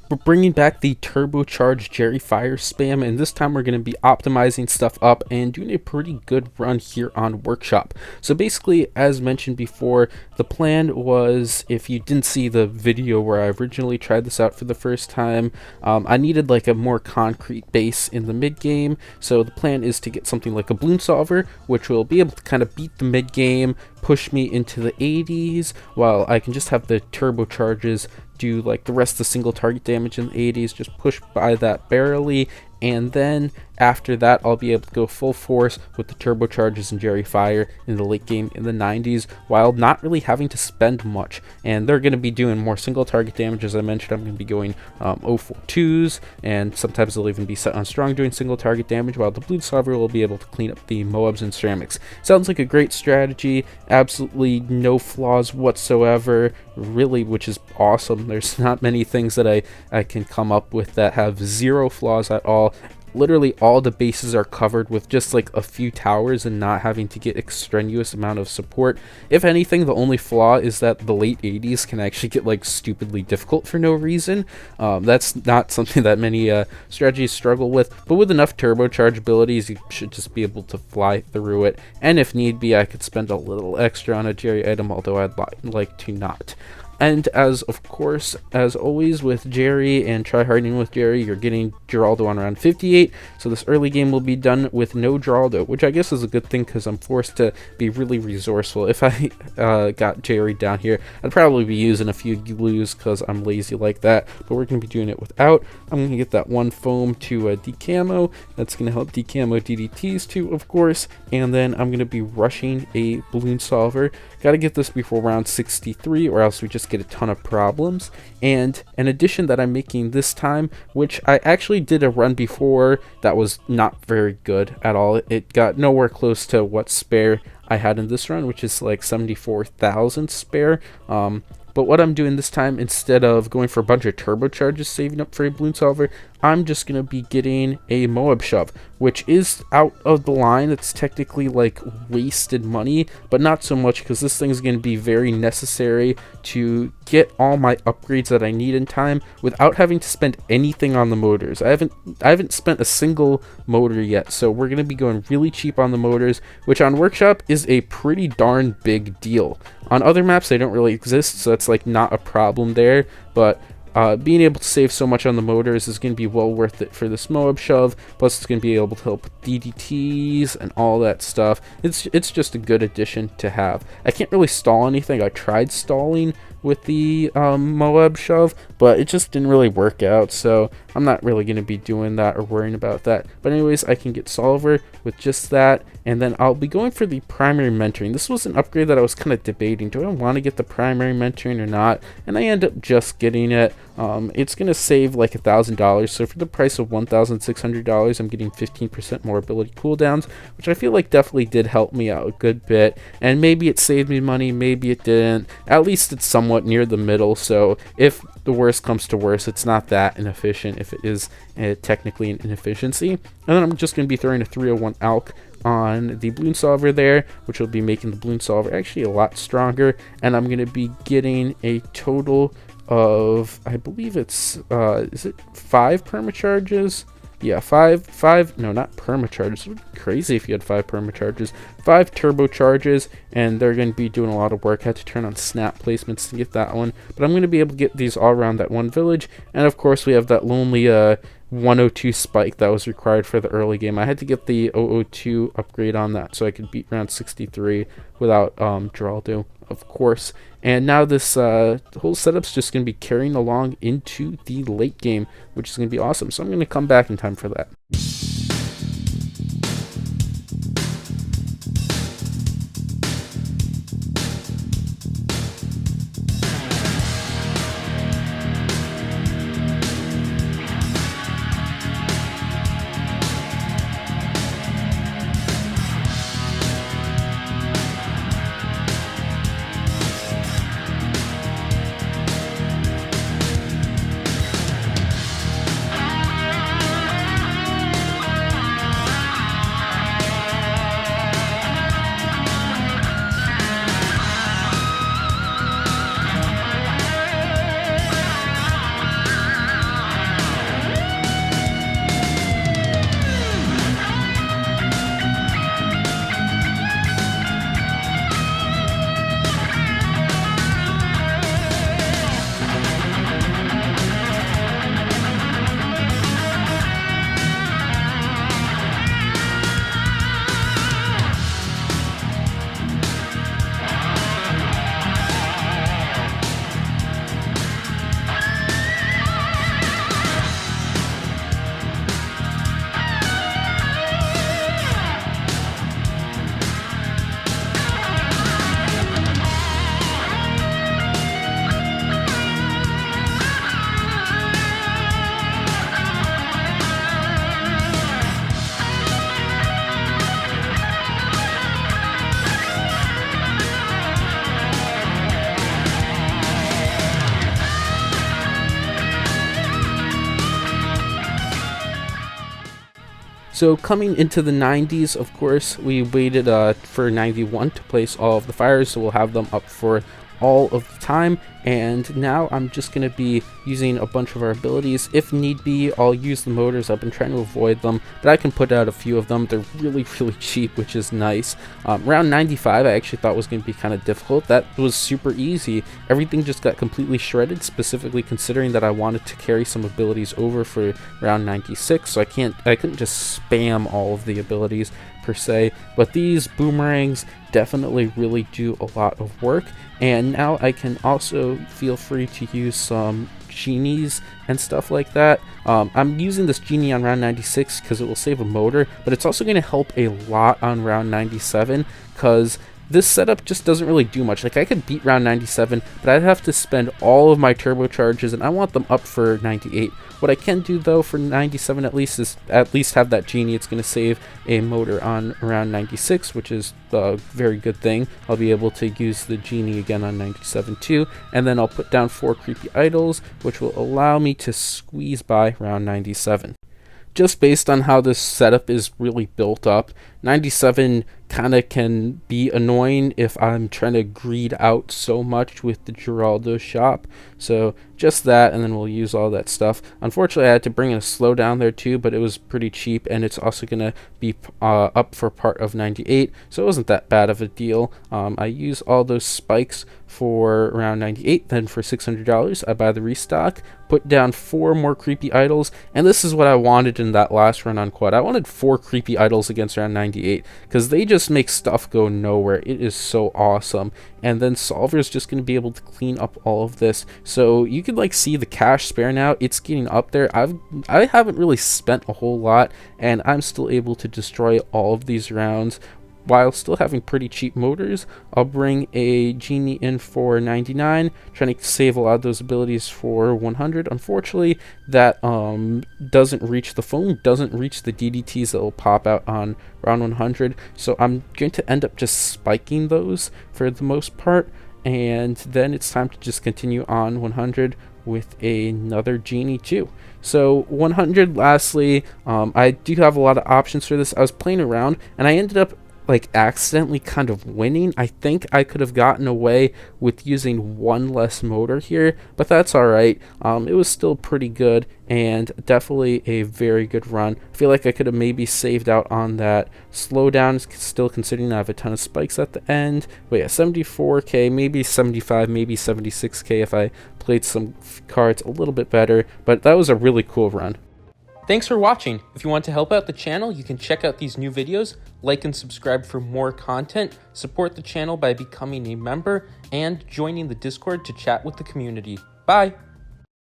we're bringing back the turbocharged Jerry Fire spam, and this time we're going to be optimizing stuff up and doing a pretty good run here on Workshop. So basically, as mentioned before, the plan was, if you didn't see the video where I originally tried this out for the first time, I needed like a more concrete base in the mid game. So the plan is to get something like a Bloon solver, which will be able to kind of beat the mid game, push me into the 80s, while I can just have the turbocharges do like the rest of the single target damage in the 80s, just push by that barely, and then after that I'll be able to go full force with the turbocharges and Jerry Fire in the late game in the 90s while not really having to spend much. And they're going to be doing more single target damage. As I mentioned, I'm going to be going 042s, and sometimes they'll even be set on strong doing single target damage, while the Bloon solver will be able to clean up the Moabs and ceramics. Sounds like a great strategy, absolutely no flaws whatsoever, really, which is awesome. There's not many things that I can come up with that have zero flaws at all. Literally all the bases are covered with just like a few towers and not having to get extraneous amount of support. If anything, the only flaw is that the late 80s can actually get like stupidly difficult for no reason. That's not something that many strategies struggle with, but with enough turbocharge abilities you should just be able to fly through it. And if need be, I could spend a little extra on a Jerry item, although I'd like to not. And as always with Jerry and tryharding with Jerry, you're getting Geraldo on round 58, so this early game will be done with no Geraldo, which I guess is a good thing because I'm forced to be really resourceful. If I got Jerry down here, I'd probably be using a few glues because I'm lazy like that, but we're going to be doing it without. I'm going to get that one foam to decamo. That's going to help decamo DDTs too, of course, and then I'm going to be rushing a Bloon solver. Got to get this before round 63 or else we just get a ton of problems. And an addition that I'm making this time, which I actually did a run before that was not very good at all. It got nowhere close to what spare I had in this run, which is like 74,000 spare. But what I'm doing this time, instead of going for a bunch of turbocharges saving up for a Bloon solver, I'm just going to be getting a Moab shove, which is out of the line. It's technically like wasted money, but not so much because this thing is going to be very necessary to get all my upgrades that I need in time without having to spend anything on the motors. I haven't spent a single motor yet, so we're going to be going really cheap on the motors, which on Workshop is a pretty darn big deal. On other maps they don't really exist, so it's like not a problem there, but being able to save so much on the motors is going to be well worth it for this Moab shove. Plus it's going to be able to help with DDTs and all that stuff. It's just a good addition to have. I can't really stall anything. I tried stalling with the Moab shove, but it just didn't really work out, so I'm not really going to be doing that or worrying about that. But anyways, I can get solver with just that, and then I'll be going for the primary mentoring. This was an upgrade that I was kind of debating. Do I want to get the primary mentoring or not? And I end up just getting it. It's going to save like $1,000, so for the price of $1,600 I'm getting 15% more ability cooldowns, which I feel like definitely did help me out a good bit. And maybe it saved me money, maybe it didn't. At least it's somewhat near the middle, so if the worst comes to worst, it's not that inefficient if it is technically an inefficiency. And then I'm just going to be throwing a 301 alk on the Bloon solver there, which will be making the Bloon solver actually a lot stronger. And I'm going to be getting a total of, I believe it's is it 5 permacharges? Yeah, five, no, not permacharges. It would be crazy if you had 5 permacharges. 5 turbocharges, and they're going to be doing a lot of work. I had to turn on snap placements to get that one, but I'm going to be able to get these all around that one village. And of course, we have that lonely 102 spike that was required for the early game. I had to get the 002 upgrade on that so I could beat round 63 without Geraldo, of course. And now this whole setup's just going to be carrying along into the late game, which is going to be awesome. So I'm going to come back in time for that. So coming into the 90s, of course, we waited for 91 to place all of the fires, so we'll have them up for all of the time. And now I'm just going to be using a bunch of our abilities. If need be, I'll use the motors. I've been trying to avoid them, but I can put out a few of them. They're really cheap, which is nice. Round 95 I actually thought was going to be kind of difficult. That was super easy. Everything just got completely shredded, specifically considering that I wanted to carry some abilities over for round 96, so I couldn't just spam all of the abilities per se. But these boomerangs definitely really do a lot of work, and now I can also feel free to use some genies and stuff like that. I'm using this genie on round 96 because it will save a motor, but it's also going to help a lot on round 97 because this setup just doesn't really do much. Like, I could beat round 97, but I'd have to spend all of my turbocharges, and I want them up for 98. What I can do, though, for 97 at least, is at least have that genie. It's going to save a motor on around 96, which is a very good thing. I'll be able to use the genie again on 97 too, and then I'll put down 4 creepy idols, which will allow me to squeeze by round 97. Just based on how this setup is really built up, 97 kind of can be annoying if I'm trying to greed out so much with the Geraldo shop. So just that, and then we'll use all that stuff. Unfortunately, I had to bring in a slowdown there too, but it was pretty cheap, and it's also going to be up for part of 98, so it wasn't that bad of a deal. I use all those spikes for around 98, then for $600 I buy the restock, put down 4 more creepy idols, and this is what I wanted in that last run on quad. I wanted 4 creepy idols against round 98 because they just make stuff go nowhere. It is so awesome. And then Solver is just going to be able to clean up all of this, so you could like see the cash spare now. It's getting up there. I haven't really spent a whole lot, and I'm still able to destroy all of these rounds while still having pretty cheap motors. I'll bring a genie in for 99, trying to save a lot of those abilities for 100. Unfortunately, that doesn't reach the foam, doesn't reach the DDTs that will pop out on round 100, so I'm going to end up just spiking those for the most part, and then it's time to just continue on 100 with another genie too. So 100, lastly, I do have a lot of options for this. I was playing around, and I ended up like accidentally kind of winning. I think I could have gotten away with using 1 less motor here, but that's alright. It was still pretty good, and definitely a very good run. I feel like I could have maybe saved out on that slowdown, still considering I have a ton of spikes at the end. But yeah, 74k, maybe 75, maybe 76k if I played some cards a little bit better, but that was a really cool run. Thanks for watching. If you want to help out the channel, you can check out these new videos, like and subscribe for more content, support the channel by becoming a member, and joining the Discord to chat with the community. Bye!